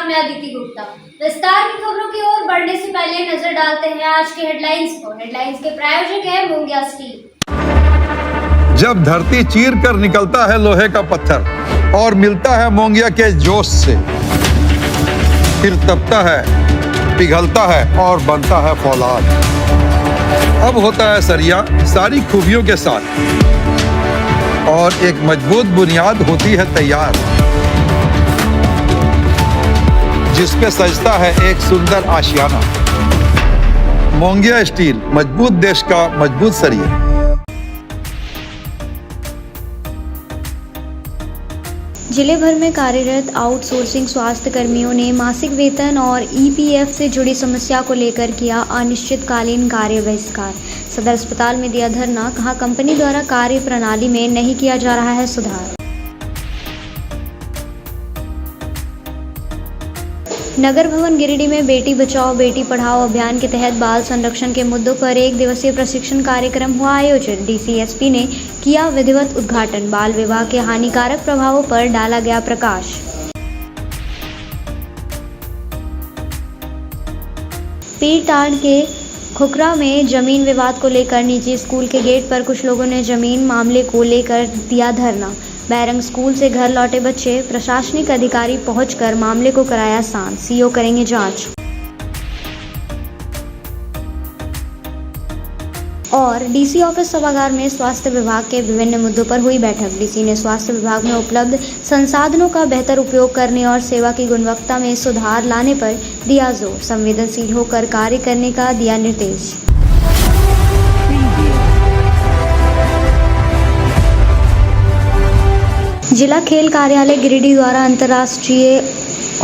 मैं अदिति गुप्ता। विस्तार की खबरों की ओर बढ़ने से पहले नजर डालते हैं आज के हेडलाइंस को। हेडलाइंस के प्रायोजक है मोंगिया स्टील। जब धरती चीर कर निकलता है लोहे का पत्थर और मिलता है मोंगिया के जोश से, फिर तपता है, पिघलता है और बनता है फौलाद। अब होता है सरिया सारी खूबियों के साथ और एक मजबूत बुनियाद होती है तैयार, जिसपे सजता है एक सुंदर आशियाना। मोंगिया स्टील, मजबूत देश का मजबूत सरिया। जिले भर में कार्यरत आउटसोर्सिंग स्वास्थ्य कर्मियों ने मासिक वेतन और ईपीएफ से जुड़ी समस्या को लेकर किया अनिश्चितकालीन कार्य बहिष्कार। सदर अस्पताल में दिया धरना, कहा कंपनी द्वारा कार्य प्रणाली में नहीं किया जा रहा है सुधार। नगर भवन गिरिडीह में बेटी बचाओ बेटी पढ़ाओ अभियान के तहत बाल संरक्षण के मुद्दों पर 1 दिवसीय प्रशिक्षण कार्यक्रम हुआ आयोजित। डीसीएसपी ने किया विधिवत उद्घाटन। बाल विवाह के हानिकारक प्रभावों पर डाला गया प्रकाश। पीरटांड के खुखरा में जमीन विवाद को लेकर निजी स्कूल के गेट पर कुछ लोगों ने जमीन मामले को लेकर दिया धरना। बैरंग स्कूल से घर लौटे बच्चे, प्रशासनिक अधिकारी पहुंचकर मामले को कराया शांत। सीओ करेंगे जांच। और डीसी ऑफिस सभागार में स्वास्थ्य विभाग के विभिन्न मुद्दों पर हुई बैठक। डीसी ने स्वास्थ्य विभाग में उपलब्ध संसाधनों का बेहतर उपयोग करने और सेवा की गुणवत्ता में सुधार लाने पर दिया जोर। संवेदनशील होकर कार्य करने का दिया निर्देश। जिला खेल कार्यालय गिरिडीह द्वारा अंतर्राष्ट्रीय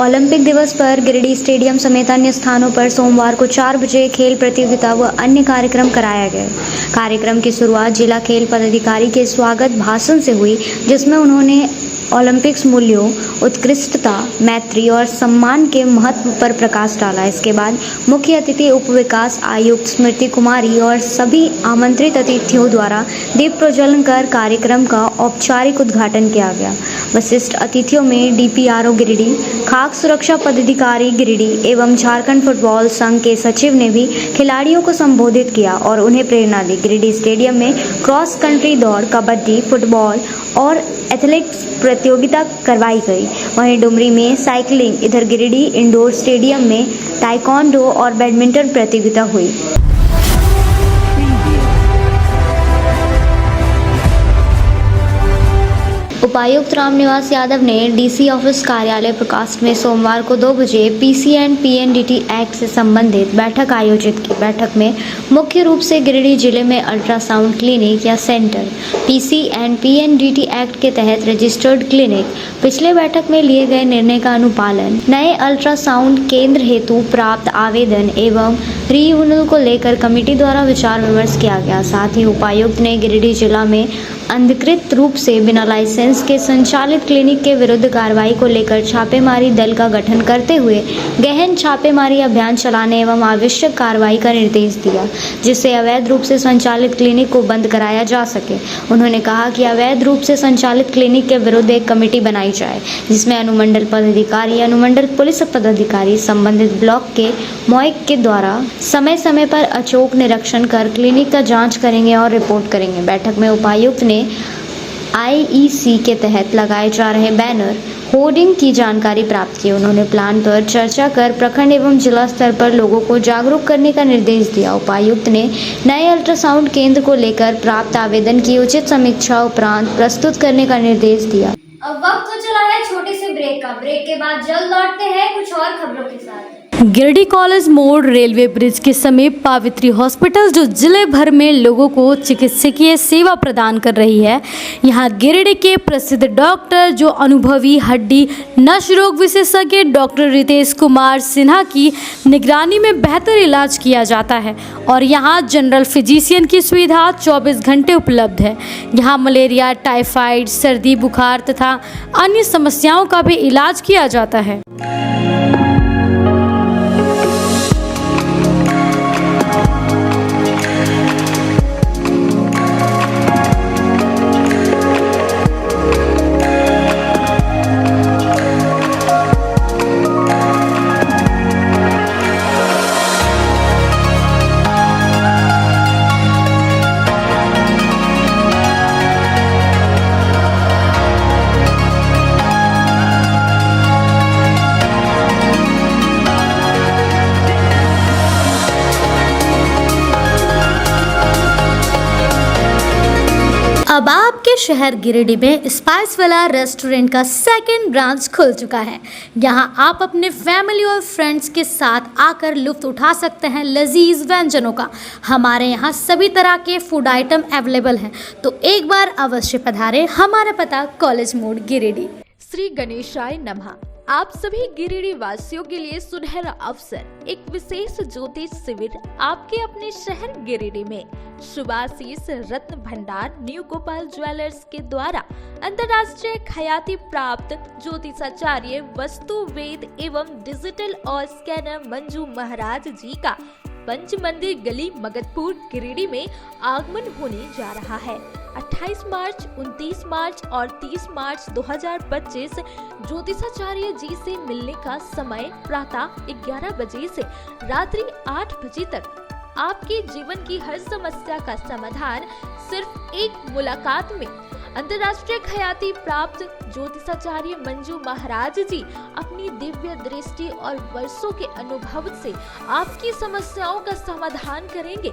ओलंपिक दिवस पर गिरिडीह स्टेडियम समेत अन्य स्थानों पर सोमवार को 4 बजे खेल प्रतियोगिता व अन्य कार्यक्रम कराया गया। कार्यक्रम की शुरुआत जिला खेल पदाधिकारी के स्वागत भाषण से हुई, जिसमें उन्होंने ओलंपिक्स मूल्यों, उत्कृष्टता, मैत्री और सम्मान के महत्व पर प्रकाश डाला। इसके बाद मुख्य अतिथि उप विकास आयुक्त स्मृति कुमारी और सभी आमंत्रित अतिथियों द्वारा दीप प्रज्वलन कर कार्यक्रम का औपचारिक उद्घाटन किया गया। विशिष्ट अतिथियों में डीपीआरओ गिरिडीह, खाद्य सुरक्षा पदाधिकारी गिरिडीह एवं झारखंड फुटबॉल संघ के सचिव ने भी खिलाड़ियों को संबोधित किया और उन्हें प्रेरणा दी। गिरिडीह स्टेडियम में क्रॉस कंट्री दौड़, कबड्डी, फुटबॉल और एथलेटिक्स प्रतियोगिता करवाई गई। वहीं डुमरी में साइकिलिंग, इधर गिरिडीह इंडोर स्टेडियम में ताइक्वांडो और बैडमिंटन प्रतियोगिता हुई। उपायुक्त रामनिवास यादव ने डीसी ऑफिस कार्यालय प्रकाश में सोमवार को 2 बजे पीसी एंड पीएनडीटी एक्ट से संबंधित बैठक आयोजित की। बैठक में मुख्य रूप से गिरिडीह जिले में अल्ट्रासाउंड क्लिनिक या centre, PC and PNDT act के तहत रजिस्टर्ड क्लिनिक, पिछले बैठक में लिए गए निर्णय का अनुपालन, नए अल्ट्रासाउंड केंद्र हेतु प्राप्त आवेदन एवं रिन्यूअल को लेकर कमेटी द्वारा विचार विमर्श किया गया। साथ ही उपायुक्त ने गिरिडीह जिला में अधिकृत रूप से बिना लाइसेंस के संचालित क्लिनिक के विरुद्ध कार्रवाई को लेकर छापेमारी दल का गठन करते हुए गहन छापेमारी अभियान चलाने एवं आवश्यक कार्रवाई का निर्देश दिया, जिससे अवैध रूप से संचालित क्लिनिक को बंद कराया जा सके। उन्होंने कहा कि अवैध रूप से संचालित क्लिनिक के विरुद्ध एक कमेटी बनाई जाए, जिसमें अनुमंडल पदाधिकारी, अनुमंडल पुलिस पदाधिकारी, संबंधित ब्लॉक के मॉइक के द्वारा समय समय पर अचूक निरीक्षण कर क्लिनिक का जाँच करेंगे और रिपोर्ट करेंगे। बैठक में उपायुक्त ने आईईसी के तहत लगाए जा रहे बैनर, होर्डिंग की जानकारी प्राप्त की। उन्होंने प्लान पर चर्चा कर प्रखंड एवं जिला स्तर पर लोगों को जागरूक करने का निर्देश दिया। उपायुक्त ने नए अल्ट्रासाउंड केंद्र को लेकर प्राप्त आवेदन की उचित समीक्षा उपरांत प्रस्तुत करने का निर्देश दिया। अब वक्त हो चला है छोटे से ब्रेक का। ब्रेक के बाद जल्द लौटते हैं कुछ और खबरों के साथ। गिरिडीह कॉलेज मोड़ रेलवे ब्रिज के समीप पावित्री हॉस्पिटल, जो जिले भर में लोगों को चिकित्सकीय सेवा प्रदान कर रही है, यहां गिरिडीह के प्रसिद्ध डॉक्टर, जो अनुभवी हड्डी नस रोग विशेषज्ञ डॉक्टर रितेश कुमार सिन्हा की निगरानी में बेहतर इलाज किया जाता है और यहां जनरल फिजिशियन की सुविधा 24 घंटे उपलब्ध है। यहां मलेरिया, टाइफाइड, सर्दी, बुखार तथा अन्य समस्याओं का भी इलाज किया जाता है। शहर गिरिडीह में स्पाइस वाला रेस्टोरेंट का सेकंड ब्रांच खुल चुका है। यहां आप अपने फैमिली और फ्रेंड्स के साथ आकर लुत्फ उठा सकते हैं लजीज व्यंजनों का। हमारे यहां सभी तरह के फूड आइटम अवेलेबल हैं, तो एक बार अवश्य पधारें। हमारा पता कॉलेज मोड़ गिरिडीह। श्री गणेशाय नमः। आप सभी गिरिडीह वासियों के लिए सुनहरा अवसर, एक विशेष ज्योतिष शिविर आपके अपने शहर गिरिडीह में शुभाशीष रत्न भंडार न्यू गोपाल ज्वेलर्स के द्वारा अंतर्राष्ट्रीय ख्याति प्राप्त ज्योतिषाचार्य वस्तु वेद एवं डिजिटल और स्कैनर मंजू महाराज जी का पंच मंदिर गली मगधपुर गिरिडीह में आगमन होने जा रहा है। 28 मार्च, 29 मार्च और 30 मार्च 2025 ज्योतिषाचार्य जी से मिलने का समय प्रातः 11 बजे से रात्रि 8 बजे तक। आपके जीवन की हर समस्या का समाधान सिर्फ एक मुलाकात में। अंतर्राष्ट्रीय ख्याति प्राप्त ज्योतिषाचार्य मंजू महाराज जी अपनी दिव्य दृष्टि और वर्षों के अनुभव से आपकी समस्याओं का समाधान करेंगे।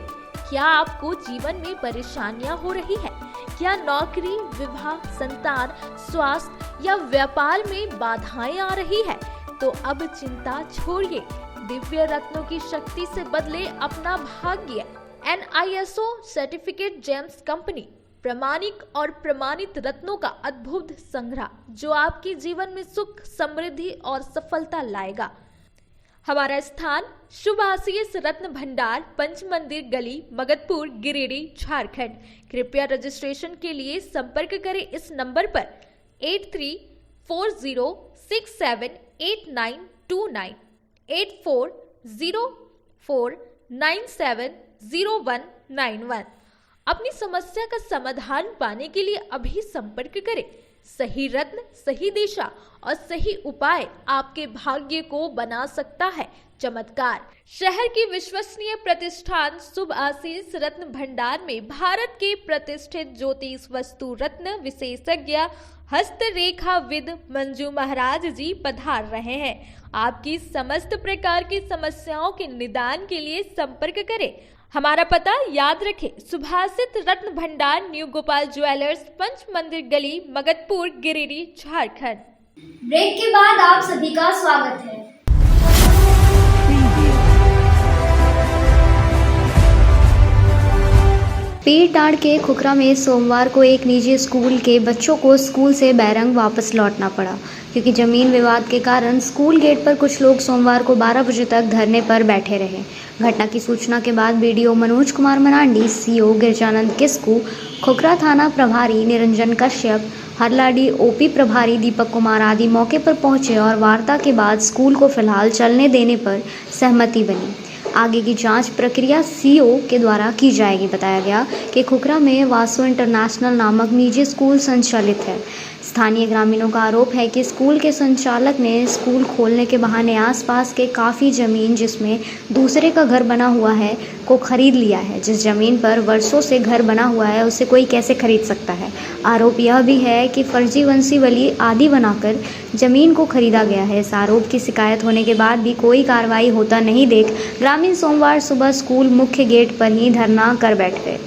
क्या आपको जीवन में परेशानियां हो रही है? क्या नौकरी, विवाह, संतान, स्वास्थ्य या व्यापार में बाधाएं आ रही है? तो अब चिंता छोड़िए। दिव्य रत्नों की शक्ति से बदले अपना भाग्य। NISO सर्टिफिकेट जेम्स कंपनी प्रमाणिक और प्रमाणित रत्नों का अद्भुत संग्रह जो आपके जीवन में सुख, समृद्धि और सफलता लाएगा। हमारा स्थान शुभाशीष रत्न भंडार, पंच मंदिर गली, मगधपुर, गिरिडीह, झारखंड। कृपया रजिस्ट्रेशन के लिए संपर्क करें इस नंबर पर 8340678929 8404970191। अपनी समस्या का समाधान पाने के लिए अभी संपर्क करें। सही रत्न, सही दिशा और सही उपाय आपके भाग्य को बना सकता है चमत्कार। शहर की विश्वसनीय प्रतिष्ठान शुभाशीष रत्न भंडार में भारत के प्रतिष्ठित ज्योतिष वस्तु रत्न विशेषज्ञ हस्तरेखाविद मंजू महाराज जी पधार रहे हैं। आपकी समस्त प्रकार की समस्याओं के निदान के लिए संपर्क करें। हमारा पता याद रखें, शुभाशीष रत्न भंडार न्यू गोपाल ज्वेलर्स, पंच मंदिर गली, मगधपुर, गिरिडीह, झारखंड। ब्रेक के बाद आप सभी का स्वागत है। पीरटांड़ के खुखरा में सोमवार को एक निजी स्कूल के बच्चों को स्कूल से बैरंग वापस लौटना पड़ा, क्योंकि जमीन विवाद के कारण स्कूल गेट पर कुछ लोग सोमवार को 12 बजे तक धरने पर बैठे रहे। घटना की सूचना के बाद BDO मनोज कुमार मरांडी, CO गिरजानंद किस्कू, खुखरा थाना प्रभारी निरंजन कश्यप, हरलाडी OP प्रभारी दीपक कुमार आदि मौके पर पहुंचे और वार्ता के बाद स्कूल को फिलहाल चलने देने पर सहमति बनी। आगे की जांच प्रक्रिया CO के द्वारा की जाएगी। बताया गया कि खुखरा में वासु इंटरनेशनल नामक निजी स्कूल संचालित है। स्थानीय ग्रामीणों का आरोप है कि स्कूल के संचालक ने स्कूल खोलने के बहाने आसपास के काफ़ी ज़मीन जिसमें दूसरे का घर बना हुआ है को खरीद लिया है। जिस ज़मीन पर वर्षों से घर बना हुआ है उसे कोई कैसे खरीद सकता है। आरोप यह भी है कि फर्जी वंशीवली आदि बनाकर ज़मीन को खरीदा गया है। इस आरोप की शिकायत होने के बाद भी कोई कार्रवाई होता नहीं देख ग्रामीण सोमवार सुबह स्कूल मुख्य गेट पर ही धरना कर बैठ गए,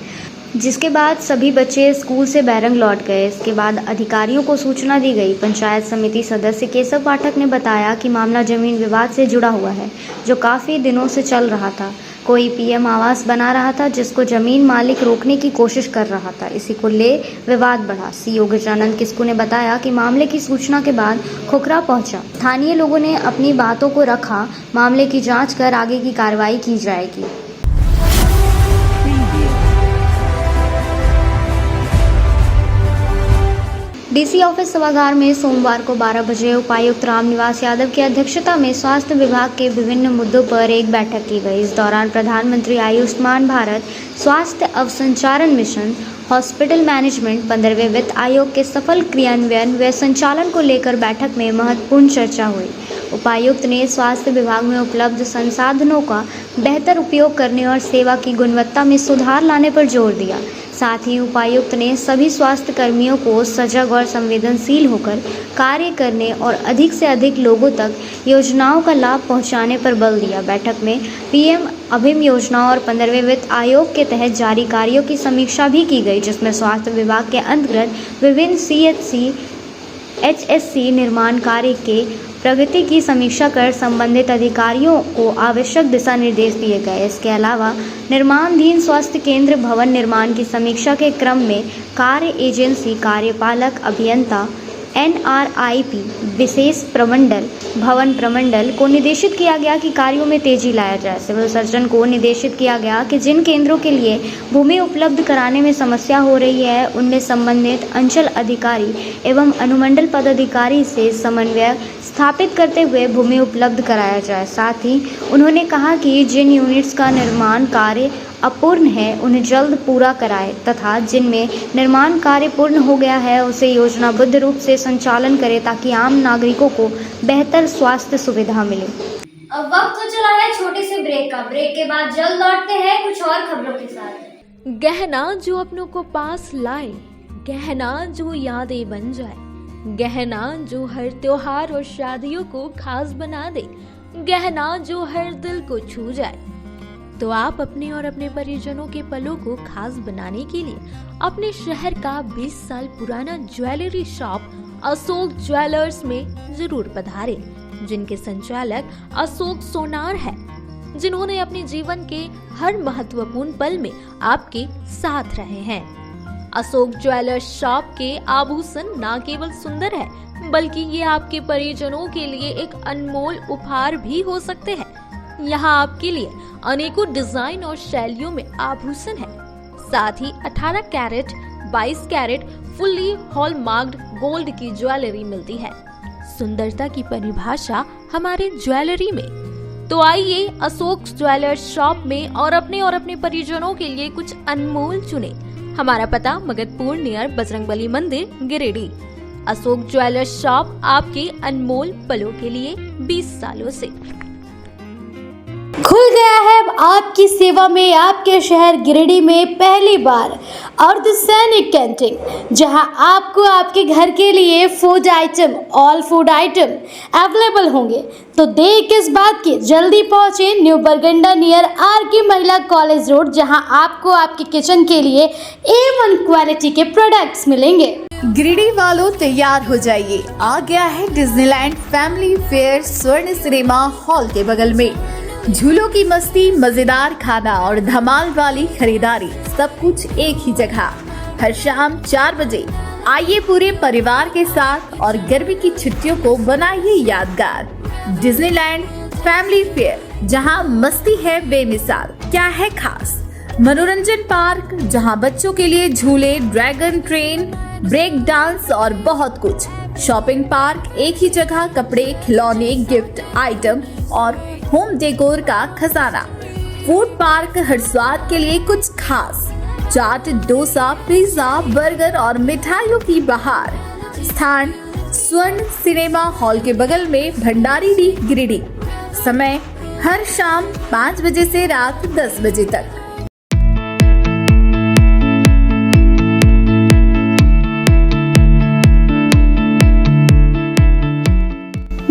जिसके बाद सभी बच्चे स्कूल से बैरंग लौट गए। इसके बाद अधिकारियों को सूचना दी गई। पंचायत समिति सदस्य केशव पाठक ने बताया कि मामला जमीन विवाद से जुड़ा हुआ है, जो काफ़ी दिनों से चल रहा था। कोई PM आवास बना रहा था, जिसको जमीन मालिक रोकने की कोशिश कर रहा था। इसी को ले विवाद बढ़ा। CO गिरजानंद किस्कू ने बताया कि मामले की सूचना के बाद खुखरा पहुंचा। स्थानीय लोगों ने अपनी बातों को रखा। मामले की जाँच कर आगे की कार्रवाई की जाएगी। DC ऑफिस सभागार में सोमवार को 12 बजे उपायुक्त रामनिवास यादव की अध्यक्षता में स्वास्थ्य विभाग के विभिन्न मुद्दों पर एक बैठक की गई। इस दौरान प्रधानमंत्री आयुष्मान भारत स्वास्थ्य अवसंचारण मिशन, हॉस्पिटल मैनेजमेंट, 15वें वित्त आयोग के सफल क्रियान्वयन व संचालन को लेकर बैठक में महत्वपूर्ण चर्चा हुई। उपायुक्त ने स्वास्थ्य विभाग में उपलब्ध संसाधनों का बेहतर उपयोग करने और सेवा की गुणवत्ता में सुधार लाने पर जोर दिया। साथ ही उपायुक्त ने सभी स्वास्थ्य कर्मियों को सजग और संवेदनशील होकर कार्य करने और अधिक से अधिक लोगों तक योजनाओं का लाभ पहुंचाने पर बल दिया। बैठक में पीएम अभिम योजना और 15वें वित्त आयोग के तहत जारी कार्यों की समीक्षा भी की गई, जिसमें स्वास्थ्य विभाग के अंतर्गत विभिन्न CHC HSC निर्माण कार्य के प्रगति की समीक्षा कर संबंधित अधिकारियों को आवश्यक दिशा निर्देश दिए गए। इसके अलावा निर्माणाधीन स्वास्थ्य केंद्र भवन निर्माण की समीक्षा के क्रम में कार्य एजेंसी कार्यपालक अभियंता NRIP विशेष प्रमंडल भवन प्रमंडल को निर्देशित किया गया कि कार्यों में तेजी लाया जाए। सिविल सर्जन को निर्देशित किया गया कि जिन केंद्रों के लिए भूमि उपलब्ध कराने में समस्या हो रही है उनमें संबंधित अंचल अधिकारी एवं अनुमंडल पदाधिकारी से समन्वय स्थापित करते हुए भूमि उपलब्ध कराया जाए। साथ ही उन्होंने कहा कि जिन यूनिट्स का निर्माण कार्य अपूर्ण है उन्हें जल्द पूरा कराए तथा जिनमें निर्माण कार्य पूर्ण हो गया है उसे योजनाबद्ध रूप से संचालन करे ताकि आम नागरिकों को बेहतर स्वास्थ्य सुविधा मिले। अब वक्त हो चला है छोटे से ब्रेक का। ब्रेक के बाद जल्द लौटते हैं कुछ और खबरों के साथ। गहना जो अपनों को पास लाए, गहना जो यादें बन जाए, गहना जो हर त्योहार और शादियों को खास बना दे, गहना जो हर दिल को छू जाए। तो आप अपने और अपने परिजनों के पलों को खास बनाने के लिए अपने शहर का 20 साल पुराना ज्वेलरी शॉप अशोक ज्वेलर्स में जरूर पधारें, जिनके संचालक अशोक सोनार है, जिन्होंने अपने जीवन के हर महत्वपूर्ण पल में आपके साथ रहे हैं। अशोक ज्वेलर्स शॉप के आभूषण न केवल सुंदर है बल्कि ये आपके परिजनों के लिए एक अनमोल उपहार भी हो सकते हैं। यहाँ आपके लिए अनेकों डिजाइन और शैलियों में आभूषण है। साथ ही 18 कैरेट, 22 कैरेट फुल्ली हॉलमार्क्ड गोल्ड की ज्वेलरी मिलती है। सुंदरता की परिभाषा हमारे ज्वेलरी में। तो आइए अशोक ज्वेलर्स शॉप में और अपने परिजनों के लिए कुछ अनमोल चुने। हमारा पता मगधपुर नियर बजरंगबली मंदिर, गिरिडीह। अशोक ज्वेलर्स शॉप आपके अनमोल पलों के लिए 20 सालों से। खुल गया है अब आपकी सेवा में आपके शहर गिरिडीह में पहली बार अर्धसैनिक कैंटीन, जहां आपको आपके घर के लिए food item, all food item available होंगे। तो देर किस बात की, जल्दी पहुंचे न्यू बरगंडा नियर RK महिला कॉलेज रोड, जहां आपको आपके किचन के लिए A1 क्वालिटी के प्रोडक्ट्स मिलेंगे। गिरिडीह वालों तैयार हो जाइए, आ गया है डिज्नीलैंड फैमिली फेयर स्वर्ण सिनेमा हॉल के बगल में। झूलों की मस्ती, मजेदार खाना और धमाल वाली खरीदारी, सब कुछ एक ही जगह। हर शाम 4 बजे आइए पूरे परिवार के साथ और गर्मी की छुट्टियों को बनाइए यादगार। डिज्नीलैंड फैमिली फेयर, जहां मस्ती है बेमिसाल। क्या है खास? मनोरंजन पार्क, जहां बच्चों के लिए झूले, ड्रैगन ट्रेन, ब्रेक डांस और बहुत कुछ। शॉपिंग पार्क, एक ही जगह कपड़े, खिलौने, गिफ्ट आइटम और होम डेकोर का खजाना। फूड पार्क, हर स्वाद के लिए कुछ खास। चाट, डोसा, पिज्जा, बर्गर और मिठाइयों की बहार। स्थान स्वर्ण सिनेमा हॉल के बगल में, भंडारीडीह, गिरिडीह। समय हर शाम 5 बजे से रात 10 बजे तक।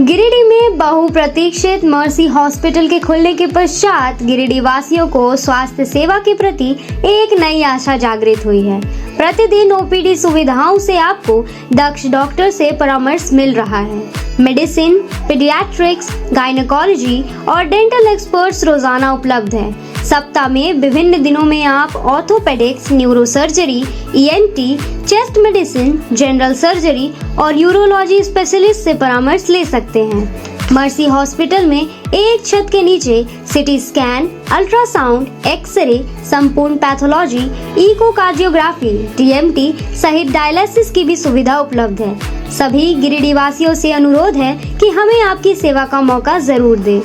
गिरिडीह में बहुप्रतीक्षित मर्सी हॉस्पिटल के खुलने के पश्चात गिरिडीह वासियों को स्वास्थ्य सेवा के प्रति एक नई आशा जागृत हुई है। प्रतिदिन OPD सुविधाओं से आपको दक्ष डॉक्टर से परामर्श मिल रहा है। मेडिसिन, पीडियाट्रिक्स, गायनेकोलॉजी और डेंटल एक्सपर्ट्स रोजाना उपलब्ध हैं। सप्ताह में विभिन्न दिनों में आप orthopaedics, neurosurgery, ENT, chest medicine, general surgery और यूरोलॉजी स्पेशलिस्ट से परामर्श ले सकते हैं। मर्सी हॉस्पिटल में एक छत के नीचे सिटी स्कैन, अल्ट्रासाउंड, एक्सरे, संपूर्ण पैथोलॉजी, इकोकार्डियोग्राफी, TMT सहित डायलिसिस की भी सुविधा उपलब्ध है। सभी गिरिडीह वासियों से अनुरोध है कि हमें आपकी सेवा का मौका जरूर दें।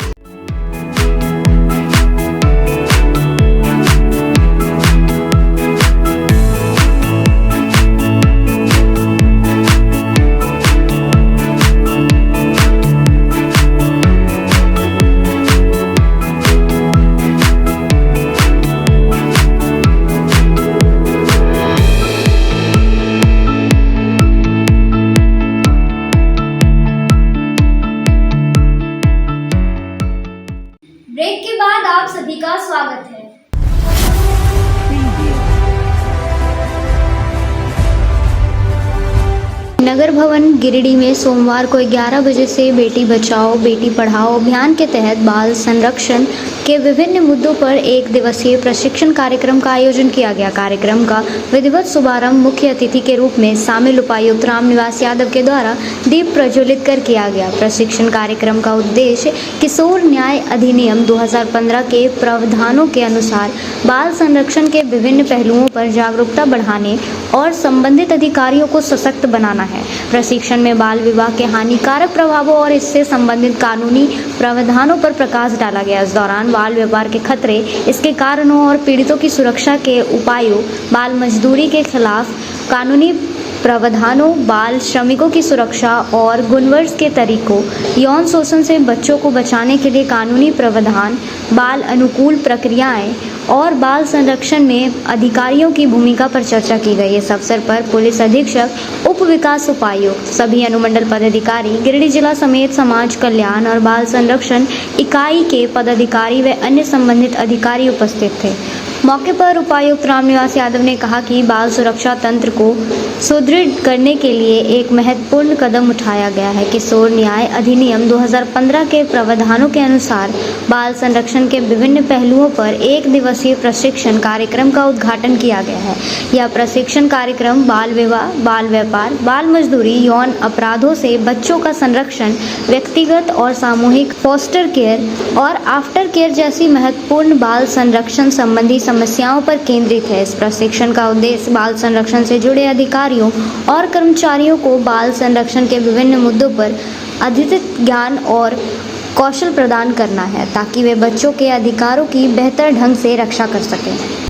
नगर भवन गिरिडीह में सोमवार को 11 बजे से बेटी बचाओ बेटी पढ़ाओ अभियान के तहत बाल संरक्षण के विभिन्न मुद्दों पर एक दिवसीय प्रशिक्षण कार्यक्रम का आयोजन किया गया। कार्यक्रम का विधिवत शुभारंभ मुख्य अतिथि के रूप में शामिल उपायुक्त रामनिवास यादव के द्वारा दीप प्रज्वलित कर किया गया। प्रशिक्षण कार्यक्रम का उद्देश्य किशोर न्याय अधिनियम 2015 के प्रावधानों के अनुसार बाल संरक्षण के विभिन्न पहलुओं पर जागरूकता बढ़ाने और संबंधित अधिकारियों को सशक्त बनाना है। प्रशिक्षण में बाल विवाह के हानिकारक प्रभावों और इससे संबंधित कानूनी प्रावधानों पर प्रकाश डाला गया। इस दौरान बाल व्यापार के खतरे, इसके कारणों और पीड़ितों की सुरक्षा के उपायों, बाल मजदूरी के खिलाफ कानूनी प्रावधानों, बाल श्रमिकों की सुरक्षा और गुणवर्ष के तरीकों, यौन शोषण से बच्चों को बचाने के लिए कानूनी प्रावधान, बाल अनुकूल प्रक्रियाएं और बाल संरक्षण में अधिकारियों की भूमिका पर चर्चा की गई। इस अवसर पर पुलिस अधीक्षक, उप विकास उपायुक्त, सभी अनुमंडल पदाधिकारी, गिरिडीह जिला समेत समाज कल्याण और बाल संरक्षण इकाई के पदाधिकारी व अन्य संबंधित अधिकारी उपस्थित थे। मौके पर उपायुक्त रामनिवास यादव ने कहा कि बाल सुरक्षा तंत्र को सुदृढ़ करने के लिए एक महत्वपूर्ण कदम उठाया गया है। किशोर न्याय अधिनियम 2015 के प्रावधानों के अनुसार बाल संरक्षण के विभिन्न पहलुओं पर एक दिवसीय प्रशिक्षण कार्यक्रम का उद्घाटन किया गया है। यह प्रशिक्षण कार्यक्रम बाल विवाह, बाल व्यापार, बाल मजदूरी, यौन अपराधों से बच्चों का संरक्षण, व्यक्तिगत और सामूहिक फोस्टर केयर और आफ्टर केयर जैसी महत्वपूर्ण बाल संरक्षण संबंधी समस्याओं पर केंद्रित है। इस प्रशिक्षण का उद्देश्य बाल संरक्षण से जुड़े अधिकारियों और कर्मचारियों को बाल संरक्षण के विभिन्न मुद्दों पर अधिक ज्ञान और कौशल प्रदान करना है, ताकि वे बच्चों के अधिकारों की बेहतर ढंग से रक्षा कर सकें।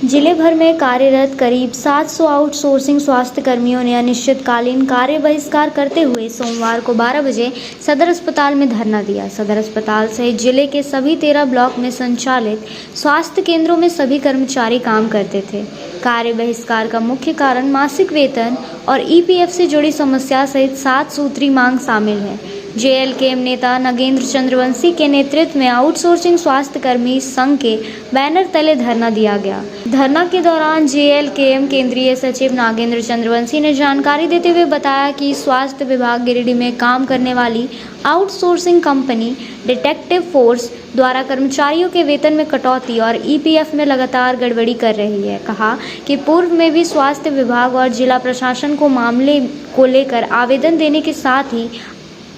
जिले भर में कार्यरत करीब 700 आउटसोर्सिंग स्वास्थ्य कर्मियों ने अनिश्चितकालीन कार्य बहिष्कार करते हुए सोमवार को 12 बजे सदर अस्पताल में धरना दिया। सदर अस्पताल सहित जिले के सभी 13 ब्लॉक में संचालित स्वास्थ्य केंद्रों में सभी कर्मचारी काम करते थे। कार्य बहिष्कार का मुख्य कारण मासिक वेतन और ईपीएफ से जुड़ी समस्या सहित 7 सूत्री मांग शामिल है। जेएलकेएम नेता नगेंद्र चंद्रवंशी के नेतृत्व में आउटसोर्सिंग स्वास्थ्य कर्मी संघ के बैनर तले धरना दिया गया। धरना के दौरान जेएलकेएम केंद्रीय सचिव नागेंद्र चंद्रवंशी ने जानकारी देते हुए बताया कि स्वास्थ्य विभाग गिरिडीह में काम करने वाली आउटसोर्सिंग कंपनी डिटेक्टिव फोर्स द्वारा कर्मचारियों के वेतन में कटौती और ईपीएफ में लगातार गड़बड़ी कर रही है। कहा कि पूर्व में भी स्वास्थ्य विभाग और जिला प्रशासन को मामले को लेकर आवेदन देने के साथ ही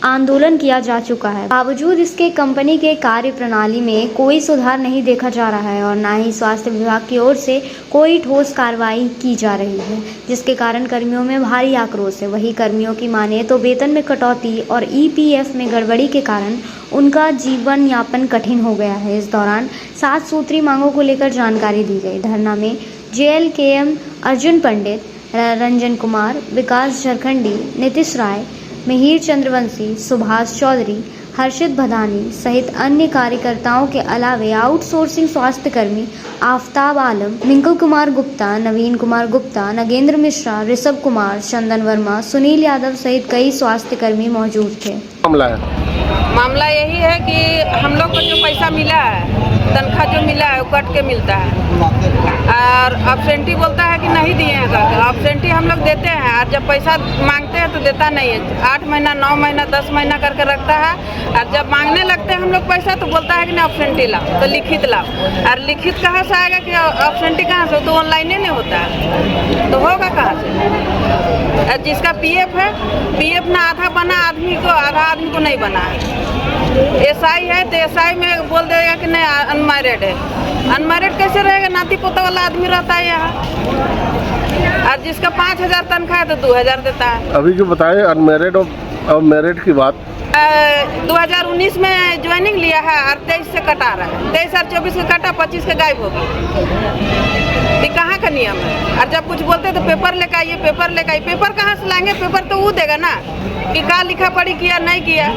आंदोलन किया जा चुका है। बावजूद इसके कंपनी के कार्य प्रणाली में कोई सुधार नहीं देखा जा रहा है और न ही स्वास्थ्य विभाग की ओर से कोई ठोस कार्रवाई की जा रही है, जिसके कारण कर्मियों में भारी आक्रोश है। वही कर्मियों की माने तो वेतन में कटौती और ईपीएफ में गड़बड़ी के कारण उनका जीवन यापन कठिन हो गया है। इस दौरान 7 सूत्री मांगों को लेकर जानकारी दी गई। धरना में जेएलकेएम अर्जुन पंडित, रंजन कुमार, विकास झारखंडी, नीतीश राय, मिहिर चंद्रवंशी, सुभाष चौधरी, हर्षित भदानी सहित अन्य कार्यकर्ताओं के अलावे आउटसोर्सिंग स्वास्थ्य कर्मी आफ्ताब आलम, मिंकल कुमार गुप्ता, नवीन कुमार गुप्ता, नगेंद्र मिश्रा, ऋषभ कुमार, चंदन वर्मा, सुनील यादव सहित कई स्वास्थ्य कर्मी मौजूद थे। मामला यही है कि हम लोग को जो पैसा मिला है, तनख्वाह जो मिला है वो कट के मिलता है और अब्सेंटी बोलता है कि नहीं दिए हैं करके। अब्सेंटी हम लोग देते हैं और जब पैसा मांगते हैं तो देता नहीं है। 8 महीना, 9 महीना, 10 महीना करके रखता है और जब मांगने लगते हैं हम लोग पैसा तो बोलता है कि नहीं अब्सेंटी लाओ, तो लिखित लाओ। और लिखित कहाँ से आएगा कि अब्सेंटी कहाँ से, तो ऑनलाइन नहीं होता है, तो होगा कहाँ से। जिसका पीएफ है, पीएफ ना आधा बना आदमी को, आधा आदमी को नहीं बना है। एसआई है तो एसआई में बोल देगा कि नहीं अनमैरिड है। अनमैरिड कैसे रहेगा, नाती पोता वाला आदमी रहता है यहाँ। और जिसका 5000 तनख्वाह है तो 2000 देता है। अभी जो बताए अनमैरिड और मैरिड की बात, 2019 में ज्वाइनिंग लिया है और 23 से कटा रहा है। 23 और 24 का कटा, 25 का गायब हो गया। ये कहाँ का नियम है। और जब कुछ बोलते तो पेपर लेकर आइए, पेपर लेकर आइए। पेपर कहाँ से लाएंगे, पेपर तो वो देगा ना कि कहाँ लिखा पढ़ी किया नहीं किया।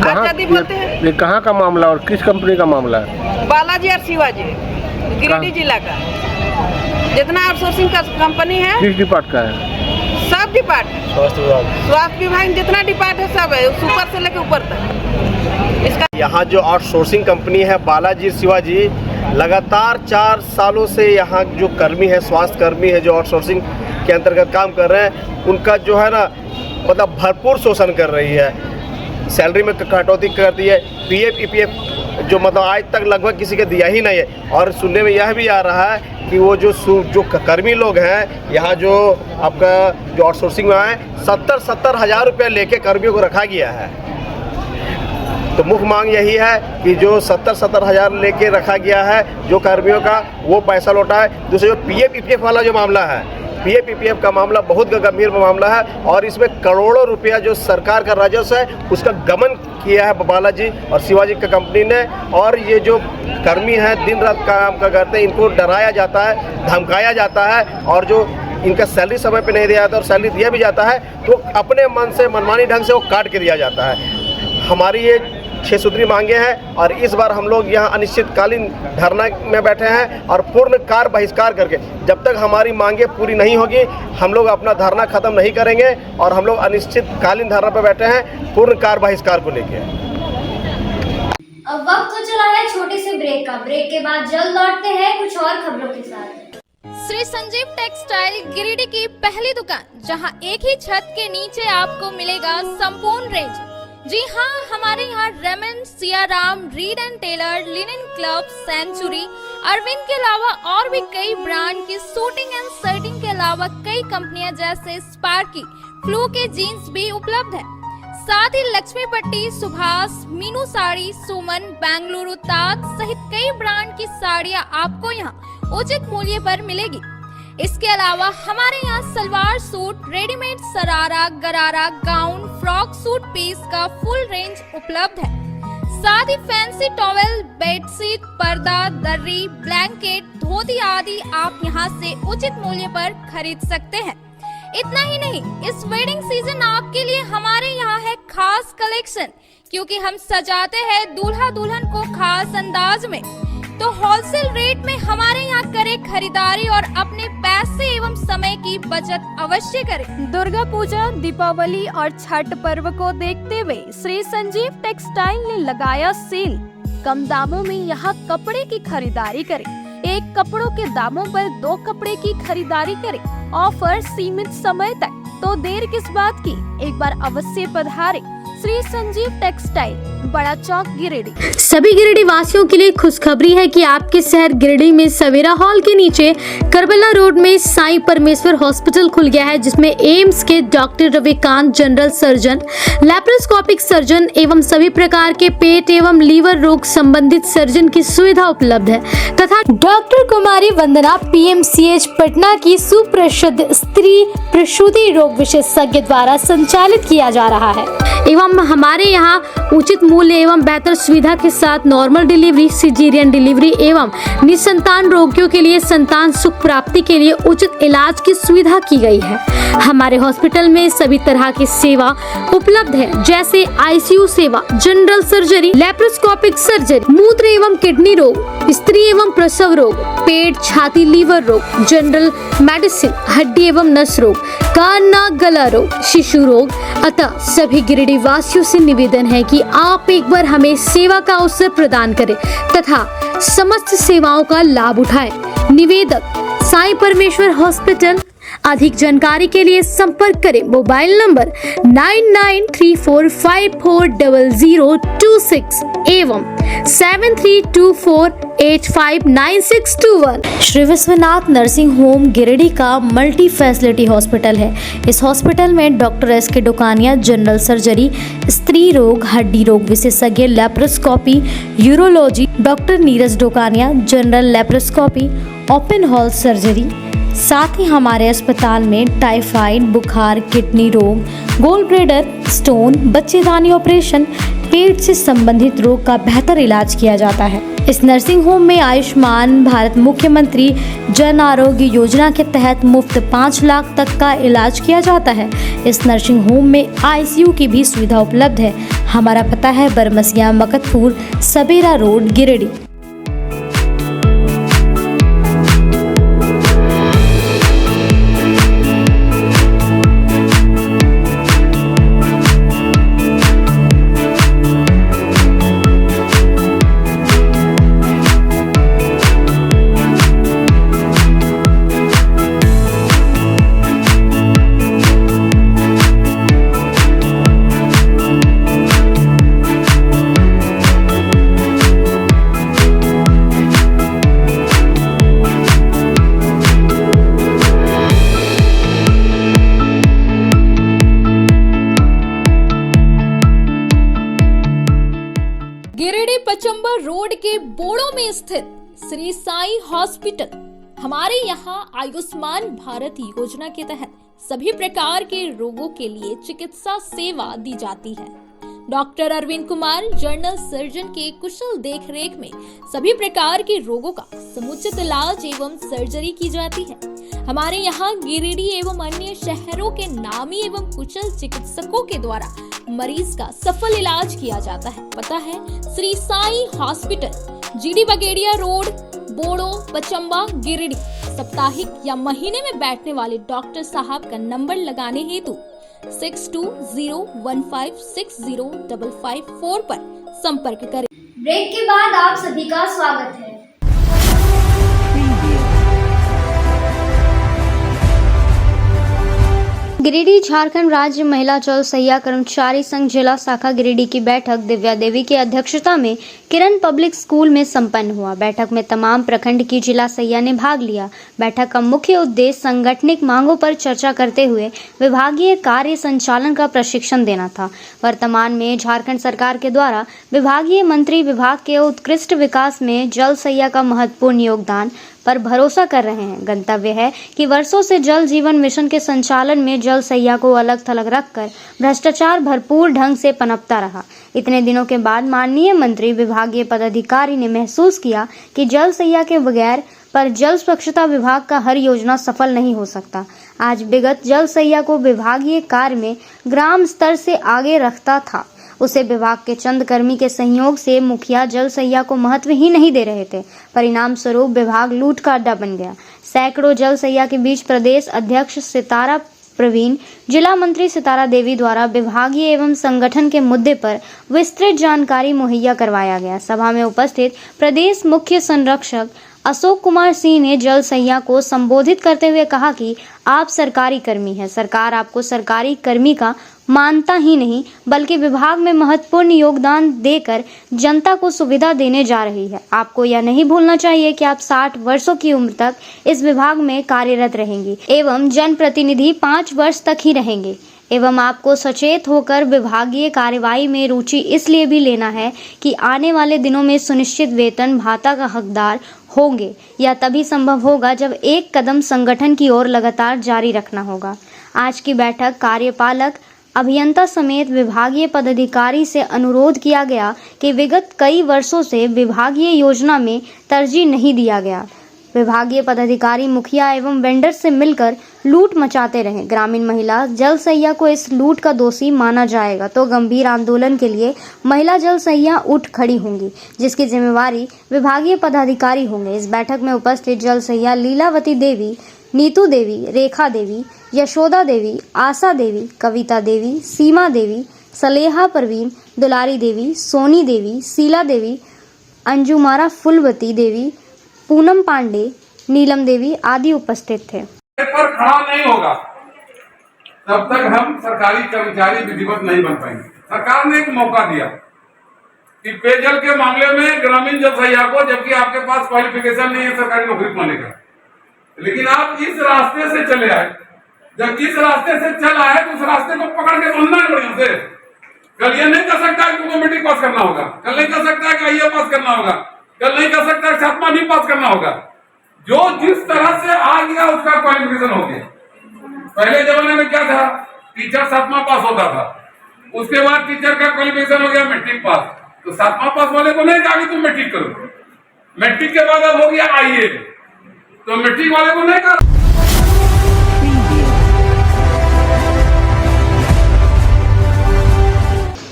और यदि बोलते हैं ये कहाँ का मामला और किस कंपनी का मामला है? बालाजी और शिवाजी, गिरिडीह जिला का जितना आउटसोर्सिंग का कंपनी है। किस डिपार्ट का है? सब डिपार्ट है, स्वास्थ्य विभाग जितना डिपार्ट है सब है, ऊपर से लेकर ऊपर तक। इसका यहाँ जो आउटसोर्सिंग कंपनी है बालाजी शिवाजी, लगातार 4 सालों से यहाँ जो कर्मी है, स्वास्थ्य कर्मी है, जो आउटसोर्सिंग के अंतर्गत काम कर रहे हैं, उनका जो है ना मतलब भरपूर शोषण कर रही है। सैलरी में कटौती कर दी है, पीएफ ईपीएफ जो मतलब आज तक लगभग किसी को दिया ही नहीं है। और सुनने में यह भी आ रहा है कि वो जो कर्मी लोग हैं यहाँ जो आपका जो आउटसोर्सिंग में आए 70 हज़ार रुपये लेके कर्मियों को रखा गया है। तो मुख्य मांग यही है कि जो 70 हज़ार लेके रखा गया है जो कर्मियों का, वो पैसा लौटा है। दूसरा जो पीएफ ईपीएफ वाला जो मामला है, पीएफ ईपीएफ का मामला बहुत गंभीर मामला है और इसमें करोड़ों रुपया जो सरकार का राजस्व है उसका गमन किया है बालाजी और शिवाजी का कंपनी ने। और ये जो कर्मी हैं दिन रात काम करते हैं, इनको डराया जाता है, धमकाया जाता है और जो इनका सैलरी समय पे नहीं दिया जाता और सैलरी दिया भी जाता है तो अपने मन से मनमानी ढंग से वो काट के दिया जाता है। हमारी ये 6 सूत्री मांगे हैं और इस बार हम लोग यहाँ अनिश्चितकालीन धरना में बैठे हैं और पूर्ण कार बहिष्कार करके जब तक हमारी मांगे पूरी नहीं होगी हम लोग अपना धरना खत्म नहीं करेंगे और हम लोग अनिश्चितकालीन धरना पर बैठे हैं पूर्ण कार बहिष्कार को लेकर। अब वक्त हो चला है छोटे से ब्रेक का। ब्रेक के बाद जल्द लौटते हैं कुछ और खबरों के साथ। श्री संजीव टेक्सटाइल गिरिडीह की पहली दुकान, जहां एक ही छत के नीचे आपको मिलेगा संपूर्ण रेंज। जी हाँ, हमारे यहाँ Raymond, Siyaram, Reid and Taylor, Linen Club, Century, Arvind के अलावा और भी कई ब्रांड की सूटिंग एंड शर्टिंग के अलावा कई कंपनियां जैसे स्पार्की, फ्लू के जीन्स भी उपलब्ध है। साथ ही लक्ष्मी पट्टी, सुभाष, मीनू साड़ी, सुमन, बेंगलुरु ताज सहित कई ब्रांड की साड़ियां आपको यहाँ उचित मूल्य पर मिलेगी। इसके अलावा हमारे यहाँ सलवार सूट, रेडीमेड सरारा, गरारा, गाउन, फ्रॉक सूट पीस का फुल रेंज उपलब्ध है। साथ ही फैंसी टॉवेल, बेडशीट, पर्दा, दर्री, ब्लैंकेट, धोती आदि आप यहाँ से उचित मूल्य पर खरीद सकते हैं। इतना ही नहीं, इस वेडिंग सीजन आपके लिए हमारे यहाँ है खास कलेक्शन, क्योंकि हम सजाते हैं दूल्हा दुल्हन को खास अंदाज में। तो होलसेल रेट में हमारे यहाँ करें खरीदारी और अपने पैसे एवं समय की बचत अवश्य करें। दुर्गा पूजा, दीपावली और छठ पर्व को देखते हुए श्री संजीव टेक्सटाइल ने लगाया सेल। कम दामों में यहाँ कपड़े की खरीदारी करें। एक कपड़ों के दामों पर 2 कपड़े की खरीदारी करें। ऑफर सीमित समय तक, तो देर किस बात की, एक बार अवश्य पधारें। श्री संजीव टेक्सटाइल, बड़ा चौक, गिरिडीह। सभी गिरिडीह वासियों के लिए खुशखबरी है कि आपके शहर गिरिडीह में सवेरा हॉल के नीचे करबला रोड में साईं परमेश्वर हॉस्पिटल खुल गया है, जिसमें एम्स के doctor Ravikant, general surgeon, laparoscopic surgeon एवं सभी प्रकार के पेट एवं लीवर रोग संबंधित सर्जन की सुविधा उपलब्ध है तथा डॉक्टर कुमारी वंदना पीएमसीएच पटना की सुप्रसिद्ध स्त्री प्रसूति रोग विशेषज्ञ द्वारा संचालित किया जा रहा है। एवं हमारे यहाँ उचित मूल्य एवं बेहतर सुविधा के साथ नॉर्मल डिलीवरी, सिजेरियन डिलीवरी एवं निसंतान रोगियों के लिए संतान सुख प्राप्ति के लिए उचित इलाज की सुविधा की गई है। हमारे हॉस्पिटल में सभी तरह की सेवा उपलब्ध है, जैसे आईसीयू सेवा, जनरल सर्जरी, लैप्रोस्कोपिक सर्जरी, मूत्र एवं किडनी रोग, स्त्री एवं प्रसव रोग, पेट, छाती, लीवर रोग, जनरल मेडिसिन, हड्डी एवं नस रोग, कान, नाक, गला रोग, शिशु रोग। अतः सभी गिरिडीह वासियों से निवेदन है कि आप एक बार हमें सेवा का अवसर प्रदान करें तथा समस्त सेवाओं का लाभ उठाएं। निवेदक साईं परमेश्वर हॉस्पिटल। अधिक जानकारी के लिए संपर्क करें मोबाइल नंबर 9934540026 एवं 7324859621। श्री विश्वनाथ नर्सिंग होम गिरिडीह का मल्टी फैसिलिटी हॉस्पिटल है। इस हॉस्पिटल में डॉक्टर एस के डोकानिया, जनरल सर्जरी, स्त्री रोग, हड्डी रोग विशेषज्ञ, laparoscopy, urology, doctor Neeraj Dokania, general laparoscopy, open hall surgery. साथ ही हमारे अस्पताल में टाइफाइड, बुखार, किडनी रोग, गोल्ड ब्लैडर, स्टोन, बच्चेदानी ऑपरेशन, पेट से संबंधित रोग का बेहतर इलाज किया जाता है। इस नर्सिंग होम में आयुष्मान भारत मुख्यमंत्री जन आरोग्य योजना के तहत मुफ्त 5 लाख तक का इलाज किया जाता है। इस नर्सिंग होम में आईसीयू की भी सुविधा उपलब्ध है। हमारा पता है बरमसिया, मकतपुर, सबेरा रोड, गिरिडीह। गिरिडीह पचंबा रोड के बोड़ो में स्थित श्री साई हॉस्पिटल। हमारे यहाँ आयुष्मान भारत योजना के तहत सभी प्रकार के रोगों के लिए चिकित्सा सेवा दी जाती है। Doctor Arvind Kumar general surgeon के कुशल देखरेख में सभी प्रकार के रोगों का समुचित इलाज एवं सर्जरी की जाती है। हमारे यहाँ गिरिडीह एवं अन्य शहरों के नामी एवं कुशल चिकित्सकों के द्वारा मरीज का सफल इलाज किया जाता है। पता है Shri Sai hospital, GD Bagedia road, Bodo, Pachamba, Giridih. साप्ताहिक या महीने में बैठने वाले डॉक्टर साहब का नंबर लगाने हेतु 6201560554 पर संपर्क करें। ब्रेक के बाद आप सभी का स्वागत है। गिरिडीह झारखंड राज्य महिला जल सहिया कर्मचारी संघ जिला शाखा गिरिडीह की बैठक दिव्या देवी की अध्यक्षता में किरण पब्लिक स्कूल में संपन्न हुआ। बैठक में तमाम प्रखंड की जिला सहिया ने भाग लिया। बैठक का मुख्य उद्देश्य संगठनिक मांगों पर चर्चा करते हुए विभागीय कार्य संचालन का प्रशिक्षण देना था। वर्तमान में झारखंड सरकार के द्वारा विभागीय मंत्री विभाग के उत्कृष्ट विकास में जल सहिया का महत्वपूर्ण योगदान पर भरोसा कर रहे हैं। गंतव्य है कि वर्षों से जल जीवन मिशन के संचालन में जल सहिया को अलग थलग रखकर भ्रष्टाचार भरपूर ढंग से पनपता रहा। इतने दिनों के बाद माननीय मंत्री विभागीय पदाधिकारी ने महसूस किया कि जल सहिया के बगैर पर जल स्वच्छता विभाग का हर योजना सफल नहीं हो सकता। आज विगत जल सहिया को विभागीय कार्य में ग्राम स्तर से आगे रखता था। उसे विभाग के चंद कर्मी के सहयोग से मुखिया जल सहिया को महत्व ही नहीं दे रहे थे। परिणाम स्वरूप विभाग लूट का अड्डा बन गया। सैकड़ों जल सहिया के बीच प्रदेश अध्यक्ष सितारा प्रवीण, जिला मंत्री सितारा देवी द्वारा विभागीय एवं संगठन के मुद्दे पर विस्तृत जानकारी मुहैया करवाया गया। सभा में उपस्थित प्रदेश मुख्य संरक्षक अशोक कुमार सिंह ने जल सहिया को संबोधित करते हुए कहा कि आप सरकारी कर्मी हैं। सरकार आपको सरकारी कर्मी का मानता ही नहीं बल्कि विभाग में महत्वपूर्ण योगदान देकर जनता को सुविधा देने जा रही है। आपको यह नहीं भूलना चाहिए कि आप 60 वर्षों की उम्र तक इस विभाग में कार्यरत रहेंगी एवं जनप्रतिनिधि 5 वर्ष तक ही रहेंगे एवं आपको सचेत होकर विभागीय कार्यवाही में रुचि इसलिए भी लेना है कि आने वाले दिनों में सुनिश्चित वेतन भाता का हकदार होंगे। यह तभी संभव होगा जब एक कदम संगठन की ओर लगातार जारी रखना होगा। आज की बैठक कार्यपालक अभियंता समेत विभागीय पदाधिकारी से अनुरोध किया गया कि विगत कई वर्षों से विभागीय योजना में तरजीह नहीं दिया गया। विभागीय पदाधिकारी मुखिया एवं वेंडर से मिलकर लूट मचाते रहे। ग्रामीण महिला जल सहिया को इस लूट का दोषी माना जाएगा तो गंभीर आंदोलन के लिए महिला जल सहिया उठ खड़ी होंगी, जिसकी जिम्मेवारी विभागीय पदाधिकारी होंगे। इस बैठक में उपस्थित जल सहिया लीलावती देवी, नीतू देवी, रेखा देवी, यशोदा देवी, आशा देवी, कविता देवी, सीमा देवी, सलेहा परवीन, दुलारी देवी, सोनी देवी, शीला देवी, अंजुमारा फुलवती देवी, पूनम पांडे, नीलम देवी आदि उपस्थित थे। पर खड़ा नहीं होगा तब तक हम सरकारी कर्मचारी विधिवत नहीं बन पाएंगे। सरकार ने एक मौका दिया कि पेयजल के मामले में ग्रामीण जल सहिया को, जबकि आपके पास क्वालिफिकेशन नहीं है सरकारी नौकरी पाने का, लेकिन आप इस रास्ते से चले आए। जब इस रास्ते से चल आए तो उस रास्ते को पकड़ के चलना है बढ़िया से। कल ये नहीं कर सकता है कि तुमको मैट्रिक पास करना होगा, कल नहीं कर सकता है कि आईए पास करना होगा, कल नहीं कर सकता है 7वां भी पास करना होगा। जो जिस तरह से आ गया उसका क्वालिफिकेशन हो गया। पहले जमाने में क्या था, टीचर 7वां पास होता था, उसके बाद टीचर का क्वालिफिकेशन हो गया मैट्रिक पास। तो 7वां पास वाले को नहीं कहा कि तुम मैट्रिक करो, मैट्रिक के बाद अब हो गया आईए, तो मैट्रिक वाले को नहीं कहा।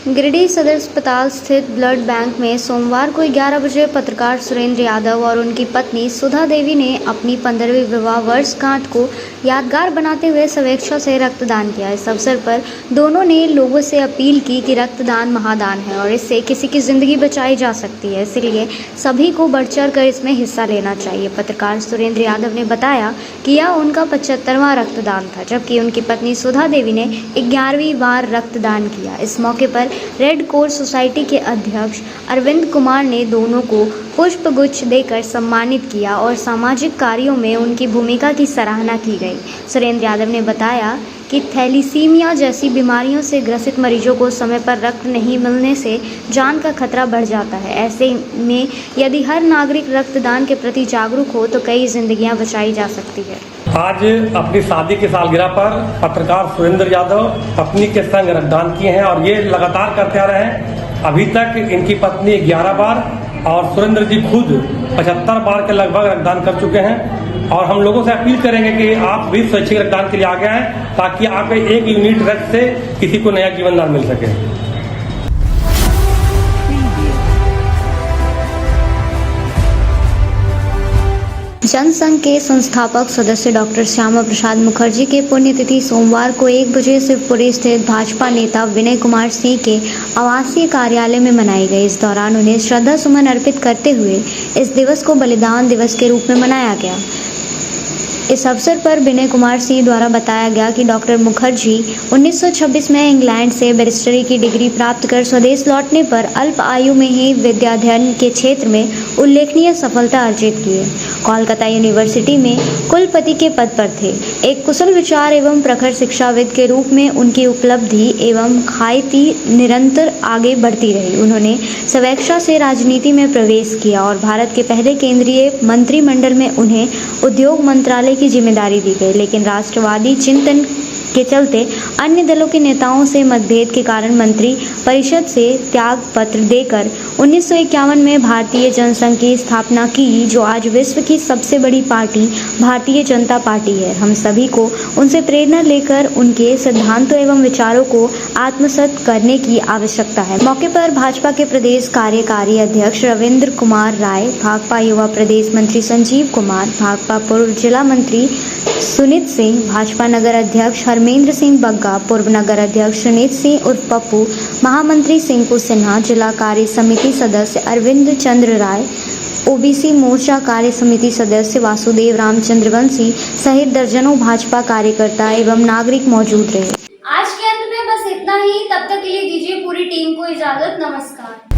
गिरिडीह सदर अस्पताल स्थित ब्लड बैंक में सोमवार को 11 बजे पत्रकार सुरेंद्र यादव और उनकी पत्नी सुधा देवी ने अपनी 15वीं विवाह वर्षगांठ को यादगार बनाते हुए स्वेच्छा से रक्तदान किया। इस अवसर पर दोनों ने लोगों से अपील की कि रक्तदान महादान है और इससे किसी की जिंदगी बचाई जा सकती है, इसलिए सभी को बढ़ चढ़ कर इसमें हिस्सा लेना चाहिए। पत्रकार सुरेंद्र यादव ने बताया कि यह उनका 75वां रक्तदान था, जबकि उनकी पत्नी सुधा देवी ने 11वीं बार रक्तदान किया। इस मौके पर रेड कोर्स सोसाइटी के अध्यक्ष अरविंद कुमार ने दोनों को पुष्प गुच्छ देकर सम्मानित किया और सामाजिक कार्यों में उनकी भूमिका की सराहना की गई। सुरेंद्र यादव ने बताया कि थैलीसीमिया जैसी बीमारियों से ग्रसित मरीजों को समय पर रक्त नहीं मिलने से जान का खतरा बढ़ जाता है। ऐसे में यदि हर नागरिक रक्तदान के प्रति जागरूक हो तो कई जिंदगियां बचाई जा सकती है। आज अपनी शादी की सालगिरह पर पत्रकार सुरेंद्र यादव पत्नी के संग रक्तदान किए हैं और ये लगातार करते आ रहे हैं। अभी तक इनकी पत्नी 11 बार और सुरेंद्र जी खुद 75 बार के लगभग रक्तदान कर चुके हैं। और हम लोगों से अपील करेंगे कि आप भी स्वैच्छिक रक्तदान के लिए आगे आएं ताकि आपके एक यूनिट रक्त से किसी को नया जीवन दान मिल सके। जनसंघ के संस्थापक सदस्य डॉक्टर श्यामा प्रसाद मुखर्जी के पुण्यतिथि सोमवार को 1 बजे शिवपुरी स्थित भाजपा नेता विनय कुमार सिंह के आवासीय कार्यालय में मनाई गई। इस दौरान उन्हें श्रद्धा सुमन अर्पित करते हुए इस दिवस को बलिदान दिवस के रूप में मनाया गया। इस अवसर पर विनय कुमार सिंह द्वारा बताया गया कि डॉक्टर मुखर्जी 1926 में इंग्लैंड से बैरिस्टरी की डिग्री प्राप्त कर स्वदेश लौटने पर अल्प आयु में ही विद्याध्ययन के क्षेत्र में उल्लेखनीय सफलता अर्जित किए। कोलकाता यूनिवर्सिटी में कुलपति के पद पर थे। एक कुशल विचार एवं प्रखर शिक्षाविद के रूप में उनकी उपलब्धि एवं ख्याति निरंतर आगे बढ़ती रही। उन्होंने स्वेच्छा से राजनीति में प्रवेश किया और भारत के पहले केंद्रीय मंत्रिमंडल में उन्हें उद्योग मंत्रालय की जिम्मेदारी दी गई, लेकिन राष्ट्रवादी चिंतन के चलते अन्य दलों के नेताओं से मतभेद के कारण मंत्री परिषद से त्याग पत्र देकर 1951 में भारतीय जनसंघ की स्थापना की, जो आज विश्व की सबसे बड़ी पार्टी भारतीय जनता पार्टी है। हम सभी को उनसे प्रेरणा लेकर उनके सिद्धांतों एवं विचारों को आत्मसात करने की आवश्यकता है। मौके पर भाजपा के प्रदेश कार्यकारी अध्यक्ष रविंद्र कुमार राय, भाकपा युवा प्रदेश मंत्री संजीव कुमार, भाकपा पूर्व जिला मंत्री सुनीत सिंह, भाजपा नगर अध्यक्ष हरमेंद्र सिंह बग्गा, पूर्व नगर अध्यक्ष सुनीत सिंह उर्फ पप्पू, महामंत्री सिंकू सिन्हा, जिला कार्य समिति सदस्य अरविंद चंद्र राय, ओबीसी मोर्चा कार्य समिति सदस्य वासुदेव रामचंद्र वंशी सहित दर्जनों भाजपा कार्यकर्ता एवं नागरिक मौजूद रहे। आज के अंत में बस इतना ही। तब तक के लिए दीजिए पूरी टीम को इजाजत। नमस्कार।